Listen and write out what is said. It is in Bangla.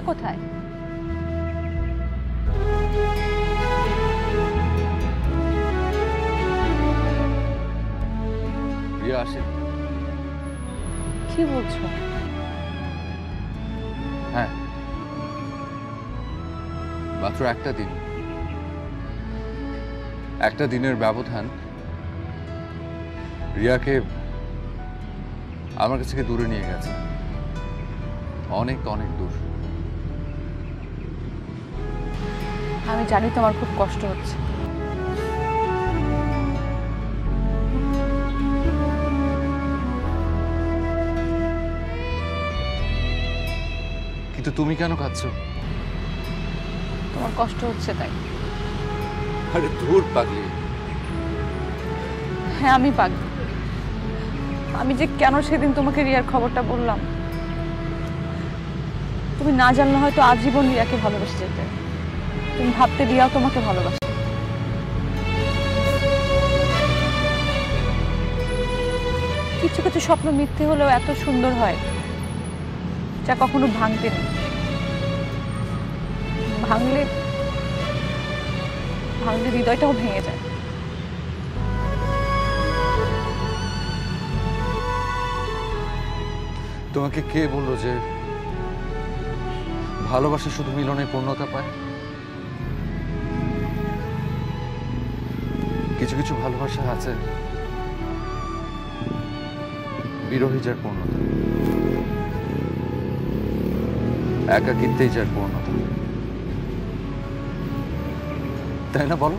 কোথায়? রিয়া আসে। কি বলছো? হ্যাঁ, মাত্র একটা দিন, একটা দিনের ব্যবধান রিয়াকে আমার কাছ থেকে দূরে নিয়ে গেছে, অনেক অনেক দূর। আমি জানি তোমার খুব কষ্ট হচ্ছে, কিন্তু তুমি কেন কাঁদছো? তোমার কষ্ট হচ্ছে তাই। আরে দূর পাগলি। হ্যাঁ আমি পাগল। আমি যে কেন সেদিন তোমাকে রিয়ার খবরটা বললাম, তুমি না জানলে হয়তো আজীবন রিয়াকে ভালোবেসে যেতে। তুমি ভাবতে রিয়াও তোমাকে ভালোবাসে। কিছু কিছু স্বপ্ন মিথ্যে হলেও এত সুন্দর হয় যা কখনো ভাঙতে নেই। ভাঙলে ভাঙলে হৃদয়টাও ভেঙে যায়। তোমাকে কে বললো যে ভালোবাসা শুধু মিলনে পূর্ণতা পায়? কিছু কিছু ভালোবাসা আছে বিরহী যার পূর্ণতা, একাকিত্বেই যার পূর্ণতা, তাই না বলো?